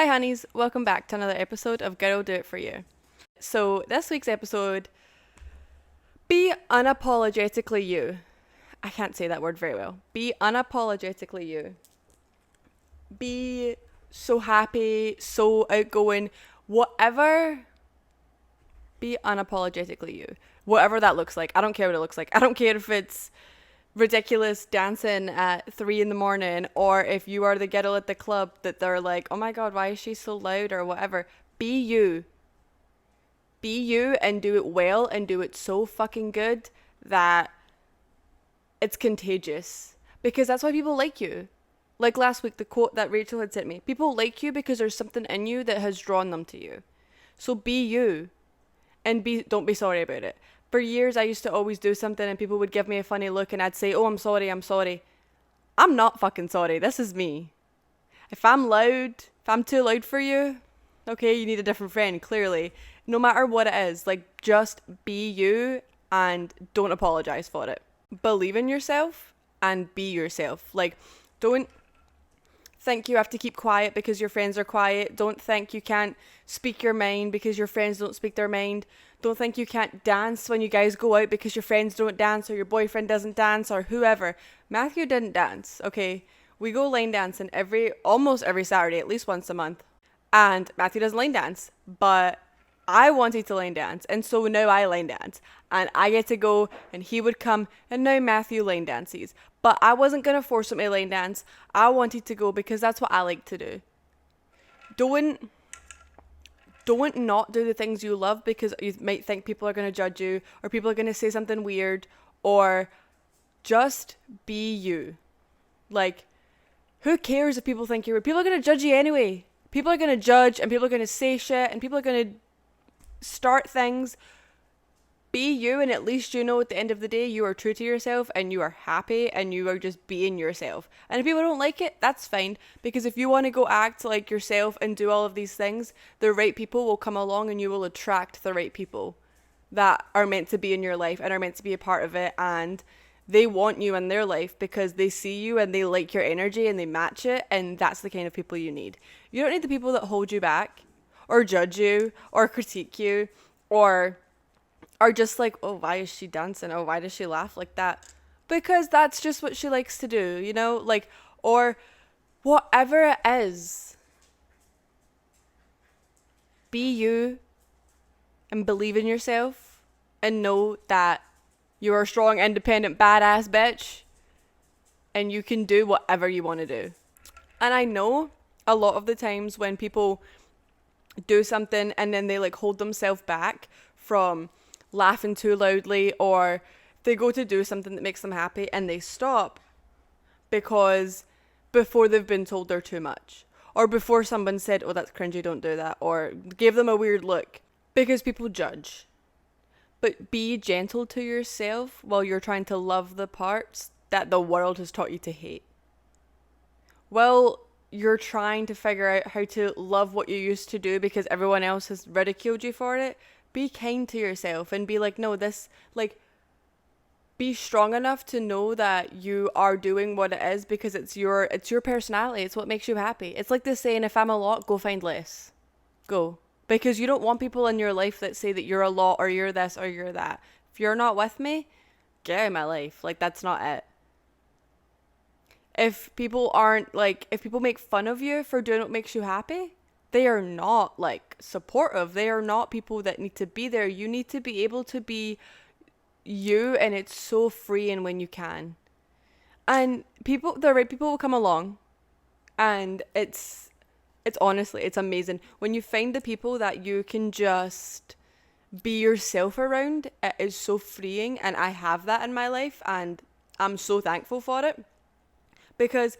Hi honeys, welcome back to another episode of Girl Do It For You. So this week's episode, be unapologetically you. I can't say that word very well. Be unapologetically you. Be so happy, so outgoing, whatever. Be unapologetically you. Whatever that looks like. I don't care what it looks like. I don't care if it's ridiculous dancing at 3 a.m, or if you are the girl at the club that they're like, oh my god, why is she so loud, or whatever. Be you and do it well and do it so fucking good that it's contagious, because that's why people like you. Like last week, the quote that Rachel had sent me, people like you because there's something in you that has drawn them to you. So be you and don't be sorry about it. For years, I used to always do something and people would give me a funny look and I'd say, oh, I'm sorry. I'm not fucking sorry. This is me. If I'm too loud for you, okay, you need a different friend, clearly. No matter what it is, like, just be you and don't apologize for it. Believe in yourself and be yourself. Like, don't think you have to keep quiet because your friends are quiet. Don't think you can't speak your mind because your friends don't speak their mind. Don't think you can't dance when you guys go out because your friends don't dance or your boyfriend doesn't dance or whoever. Matthew didn't dance, okay? We go line dancing almost every Saturday, at least once a month. And Matthew doesn't line dance, but I wanted to line dance, and so now I line dance. And I get to go, and he would come, and now Matthew line dances. But I wasn't going to force him to line dance. I wanted to go because that's what I like to do. Don't not do the things you love because you might think people are going to judge you, or people are going to say something weird, or just be you. Like, who cares if people think you're weird? People are going to judge you anyway. People are going to judge, and people are going to say shit, and people are going to start things. Be you, and at least you know at the end of the day you are true to yourself and you are happy and you are just being yourself. And if people don't like it, that's fine, because if you want to go act like yourself and do all of these things, the right people will come along and you will attract the right people that are meant to be in your life and are meant to be a part of it, and they want you in their life because they see you and they like your energy and they match it, and that's the kind of people you need. You don't need the people that hold you back or judge you or critique you or are just like, oh, why is she dancing? Oh, why does she laugh like that? Because that's just what she likes to do, you know? Like, or whatever it is. Be you and believe in yourself and know that you're a strong, independent, badass bitch and you can do whatever you want to do. And I know a lot of the times when people do something and then they like hold themselves back from laughing too loudly, or they go to do something that makes them happy and they stop because before they've been told they're too much, or before someone said, oh, that's cringy, don't do that, or gave them a weird look, because people judge. But be gentle to yourself while you're trying to love the parts that the world has taught you to hate. Well, you're trying to figure out how to love what you used to do because everyone else has ridiculed you for it. Be kind to yourself and be like, no, be strong enough to know that you are doing what it is because it's your personality. It's what makes you happy. It's like this saying, if I'm a lot, go find less. Go. Because you don't want people in your life that say that you're a lot or you're this or you're that. If you're not with me, get out of my life. Like, that's not it. If people make fun of you for doing what makes you happy, they are not like supportive. They are not people that need to be there. You need to be able to be you, and it's so freeing when you can. And the right people will come along, and it's honestly, it's amazing when you find the people that you can just be yourself around. It is so freeing, and I have that in my life, and I'm so thankful for it, because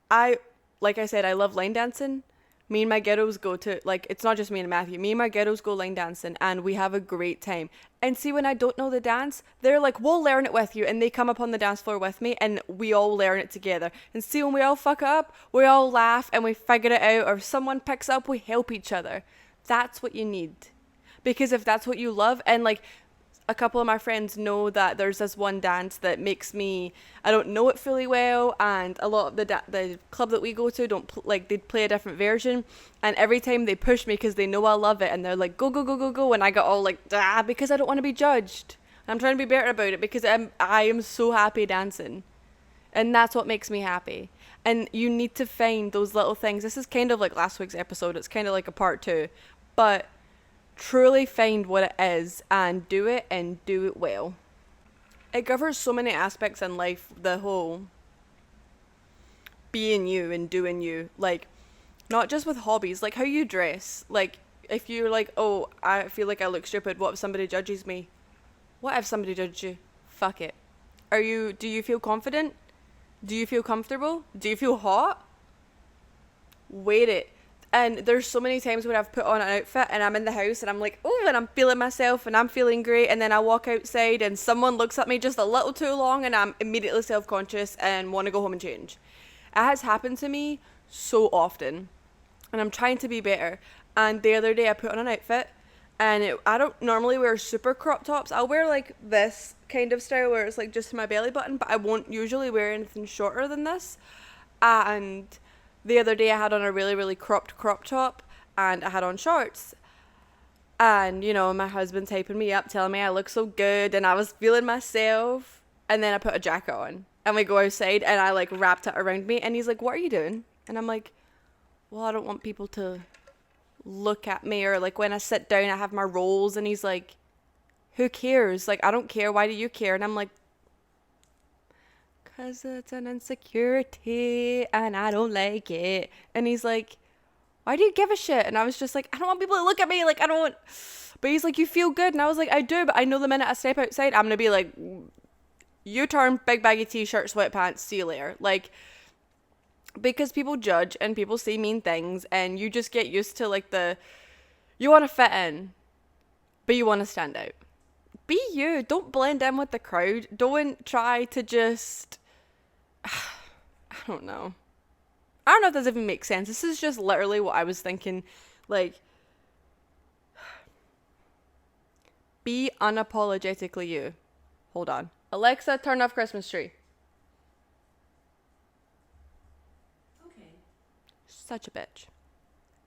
like I said, I love line dancing. Me and my girls go to, like, it's not just me and Matthew. Me and my girls go line dancing and we have a great time. And see, when I don't know the dance, they're like, we'll learn it with you. And they come up on the dance floor with me and we all learn it together. And see, when we all fuck up, we all laugh and we figure it out. Or if someone picks up, we help each other. That's what you need. Because if that's what you love, and like, a couple of my friends know that there's this one dance that makes me, I don't know it fully well, and a lot of the club that we go to don't they play a different version, and every time they push me because they know I love it, and they're like, go, go, go, go, go, and I get all like, because I don't want to be judged. I'm trying to be better about it because I am so happy dancing, and that's what makes me happy. And you need to find those little things. This is kind of like last week's episode. It's kind of like a part 2, but truly find what it is and do it well. It covers so many aspects in life, the whole being you and doing you. Like, not just with hobbies, like how you dress. Like, if you're like, oh, I feel like I look stupid, what if somebody judges me? What if somebody judges you? Fuck it. Do you feel confident? Do you feel comfortable? Do you feel hot? Wear it. And there's so many times when I've put on an outfit and I'm in the house and I'm like, oh, and I'm feeling myself and I'm feeling great. And then I walk outside and someone looks at me just a little too long and I'm immediately self-conscious and want to go home and change. It has happened to me so often. And I'm trying to be better. And the other day I put on an outfit and I don't normally wear super crop tops. I'll wear like this kind of style where it's like just my belly button, but I won't usually wear anything shorter than this. And the other day I had on a really, really cropped crop top and I had on shorts. And, you know, my husband's hyping me up, telling me I look so good and I was feeling myself. And then I put a jacket on and we go outside and I like wrapped it around me and he's like, what are you doing? And I'm like, well, I don't want people to look at me, or like when I sit down I have my rolls, and he's like, who cares? Like, I don't care. Why do you care? And I'm like, because it's an insecurity and I don't like it. And he's like, why do you give a shit? And I was just like, I don't want people to look at me. Like, I don't want. But he's like, you feel good. And I was like, I do, but I know the minute I step outside, I'm going to be like, U-turn, big baggy t-shirt, sweatpants, see you later. Like, because people judge and people say mean things and you just get used to like you want to fit in, but you want to stand out. Be you. Don't blend in with the crowd. Don't try to just, I don't know. I don't know if this even makes sense. This is just literally what I was thinking. Like, be unapologetically you. Hold on. Alexa, turn off Christmas tree. Okay. Such a bitch.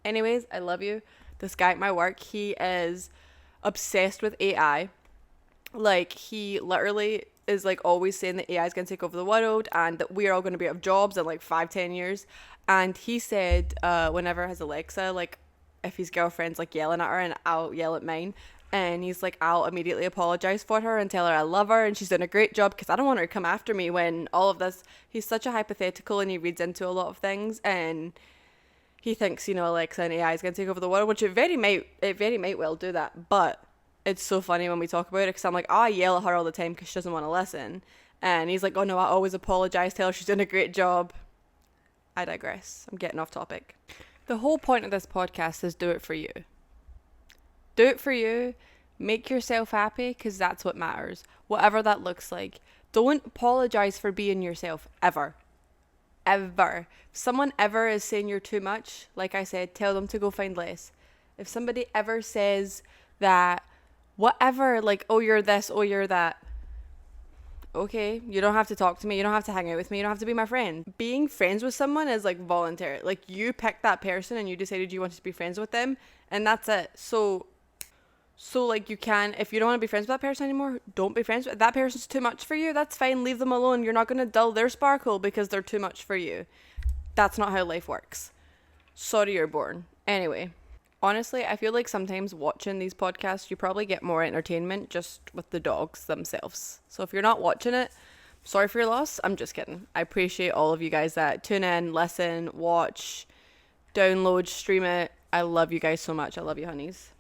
Anyways, I love you. This guy at my work, he is obsessed with AI. Like, he literally is like always saying that AI is going to take over the world and that we're all going to be out of jobs in like 5-10 years. And he said whenever his Alexa, like if his girlfriend's like yelling at her and I'll yell at mine, and he's like, I'll immediately apologize for her and tell her I love her and she's doing a great job because I don't want her to come after me when all of this. He's such a hypothetical and he reads into a lot of things, and he thinks, you know, Alexa and AI is going to take over the world, which it very might well do that. But it's so funny when we talk about it because I'm like, oh, I yell at her all the time because she doesn't want to listen. And he's like, oh no, I always apologize, tell her she's doing a great job. I digress. I'm getting off topic. The whole point of this podcast is do it for you. Do it for you. Make yourself happy because that's what matters. Whatever that looks like. Don't apologize for being yourself ever. Ever. If someone ever is saying you're too much, like I said, tell them to go find less. If somebody ever says that whatever, like, oh, you're this, oh, you're that. Okay, you don't have to talk to me. You don't have to hang out with me. You don't have to be my friend. Being friends with someone is like voluntary. Like, you picked that person and you decided you wanted to be friends with them, and that's it. So like, you can, if you don't want to be friends with that person anymore, don't be friends with that person's too much for you. That's fine. Leave them alone. You're not going to dull their sparkle because they're too much for you. That's not how life works. Sorry you're born. Anyway, honestly, I feel like sometimes watching these podcasts, you probably get more entertainment just with the dogs themselves. So if you're not watching it, sorry for your loss. I'm just kidding. I appreciate all of you guys that tune in, listen, watch, download, stream it. I love you guys so much. I love you, honeys.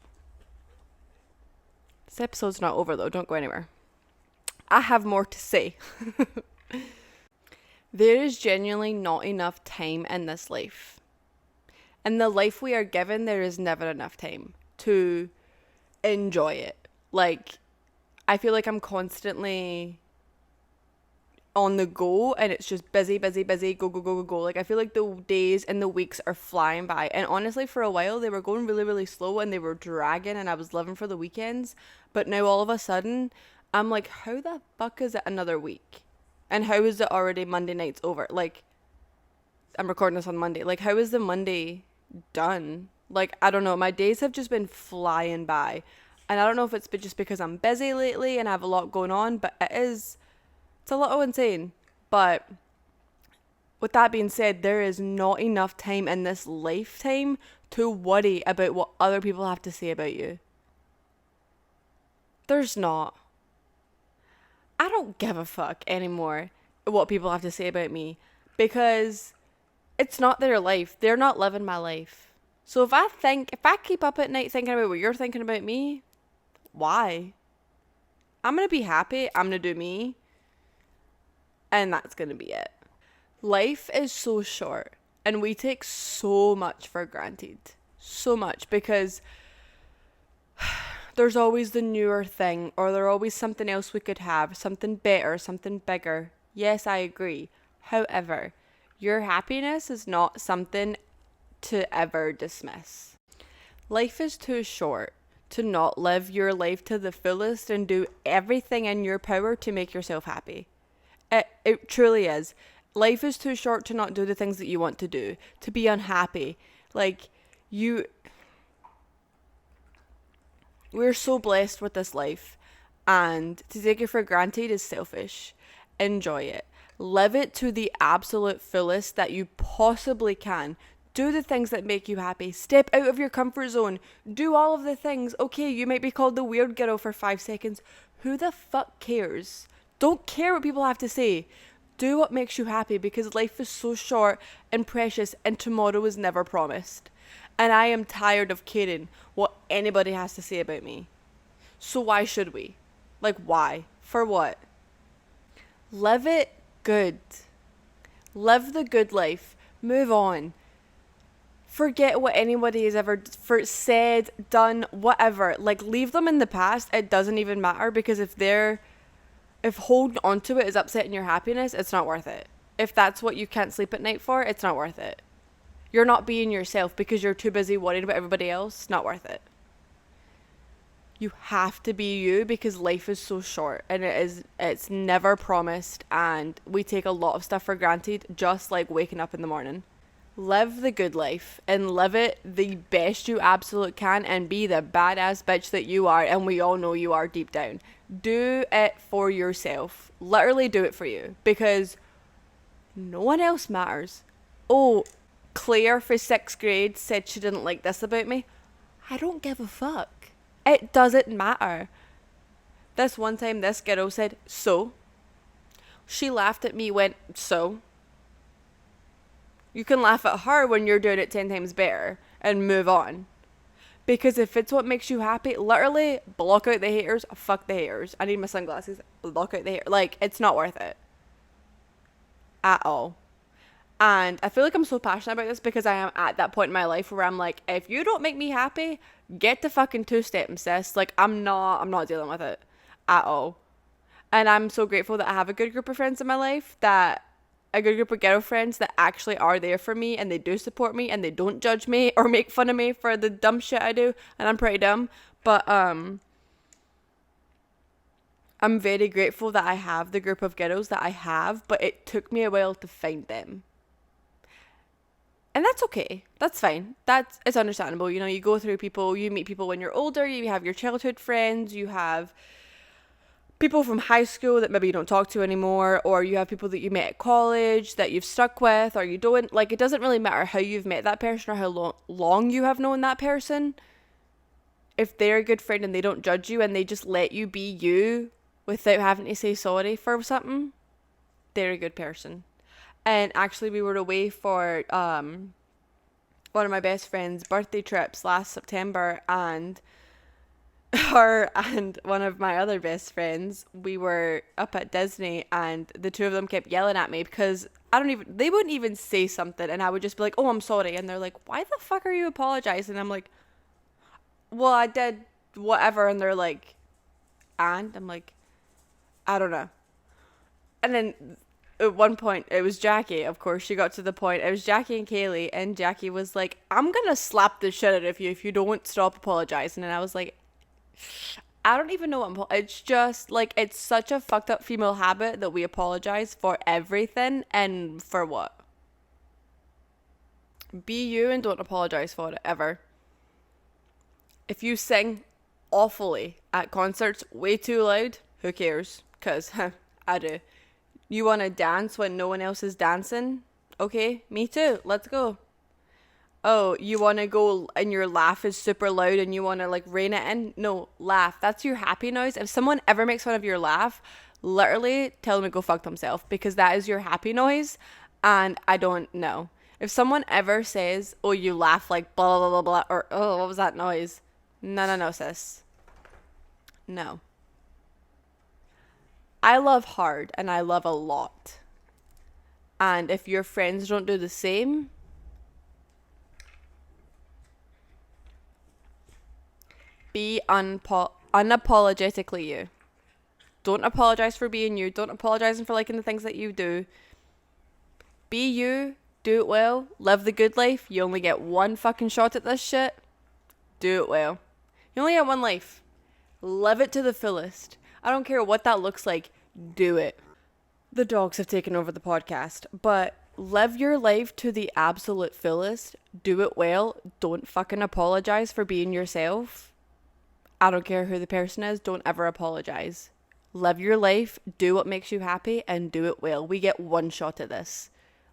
This episode's not over though. Don't go anywhere. I have more to say. There is genuinely not enough time in this life. In the life we are given, there is never enough time to enjoy it. Like, I feel like I'm constantly on the go, and it's just busy, busy, busy, go, go, go, go, go. Like, I feel like the days and the weeks are flying by. And honestly, for a while, they were going really, really slow and they were dragging, and I was living for the weekends. But now all of a sudden, I'm like, how the fuck is it another week? And how is it already Monday night's over? Like, I'm recording this on Monday. Like, how is the Monday done? Like, I don't know. My days have just been flying by. And I don't know if it's just because I'm busy lately and I have a lot going on, but it's a little insane. But with that being said, there is not enough time in this lifetime to worry about what other people have to say about you. There's not. I don't give a fuck anymore what people have to say about me, because it's not their life. They're not living my life. So if I keep up at night thinking about what you're thinking about me, why? I'm going to be happy. I'm going to do me. And that's going to be it. Life is so short, and we take so much for granted. So much, because there's always the newer thing, or there's always something else we could have, something better, something bigger. Yes, I agree. However, your happiness is not something to ever dismiss. Life is too short to not live your life to the fullest and do everything in your power to make yourself happy. It truly is. Life is too short to not do the things that you want to do, to be unhappy. Like, we're so blessed with this life, and to take it for granted is selfish. Enjoy it. Live it to the absolute fullest that you possibly can. Do the things that make you happy. Step out of your comfort zone. Do all of the things. Okay, you might be called the weird girl for 5 seconds. Who the fuck cares? Don't care what people have to say. Do what makes you happy, because life is so short and precious, and tomorrow is never promised. And I am tired of caring what anybody has to say about me. So why should we? Like, why? For what? Live it good. Live the good life. Move on. Forget what anybody has ever said, done, whatever. Like, leave them in the past. It doesn't even matter, because if holding onto it is upsetting your happiness, it's not worth it. If that's what you can't sleep at night for, it's not worth it. You're not being yourself because you're too busy worrying about everybody else. Not worth it. You have to be you, because life is so short, and it's never promised, and we take a lot of stuff for granted, just like waking up in the morning. Live the good life and live it the best you absolutely can, and be the badass bitch that you are, and we all know you are deep down. Do it for yourself. Literally do it for you, because no one else matters. Oh, Claire for 6th grade said she didn't like this about me. I don't give a fuck. It doesn't matter. This one time, this girl said, so? She laughed at me, went, so? You can laugh at her when you're doing it 10 times better and move on. Because if it's what makes you happy, literally block out the haters. Fuck the haters. I need my sunglasses. Block out the haters. Like, it's not worth it. At all. And I feel like I'm so passionate about this because I am at that point in my life where I'm like, if you don't make me happy, get to fucking two-stepping, sis. Like, I'm not dealing with it at all. And I'm so grateful that I have a good group of friends in my life, a good group of girlfriends that actually are there for me, and they do support me, and they don't judge me or make fun of me for the dumb shit I do. And I'm pretty dumb, but I'm very grateful that I have the group of girls that I have, but it took me a while to find them. And that's okay. That's fine. It's understandable. You know, you go through people, you meet people when you're older, you have your childhood friends, you have people from high school that maybe you don't talk to anymore, or you have people that you met at college that you've stuck with, or you don't. Like, it doesn't really matter how you've met that person or how long you have known that person. If they're a good friend and they don't judge you and they just let you be you without having to say sorry for something, they're a good person. And actually, we were away for one of my best friend's birthday trips last September, and her and one of my other best friends, we were up at Disney, and the two of them kept yelling at me because they wouldn't even say something, and I would just be like, oh, I'm sorry. And they're like, why the fuck are you apologizing? I'm like, well, I did whatever. And they're like, and I'm like, I don't know. And then at one point, it was Jackie, of course. She got to the point. It was Jackie and Kaylee, and Jackie was like, I'm gonna slap the shit out of you if you don't stop apologizing. And I was like, I don't even know it's just like, it's such a fucked up female habit that we apologize for everything, and for what? Be you and don't apologize for it ever. If you sing awfully at concerts way too loud, who cares? Because I do. You want to dance when no one else is dancing? Okay, me too. Let's go. Oh, you want to go and your laugh is super loud and you want to like rein it in? No, laugh. That's your happy noise. If someone ever makes fun of your laugh, literally tell them to go fuck themselves, because that is your happy noise, and I don't know. If someone ever says, oh, you laugh like blah, blah, blah, blah, or oh, what was that noise? No, sis. No. I love hard and I love a lot. And if your friends don't do the same, be unapologetically you. Don't apologize for being you. Don't apologize for liking the things that you do. Be you. Do it well. Live the good life. You only get one fucking shot at this shit. Do it well. You only get one life. Live it to the fullest. I don't care what that looks like. Do it. The dogs have taken over the podcast, but live your life to the absolute fullest. Do it well. Don't fucking apologize for being yourself. I don't care who the person is. Don't ever apologize. Live your life. Do what makes you happy and do it well. We get one shot at this.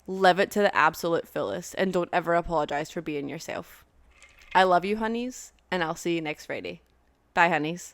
Live it to the absolute fullest and don't ever apologize for being yourself. I love you, honeys, and I'll see you next Friday. Bye, honeys.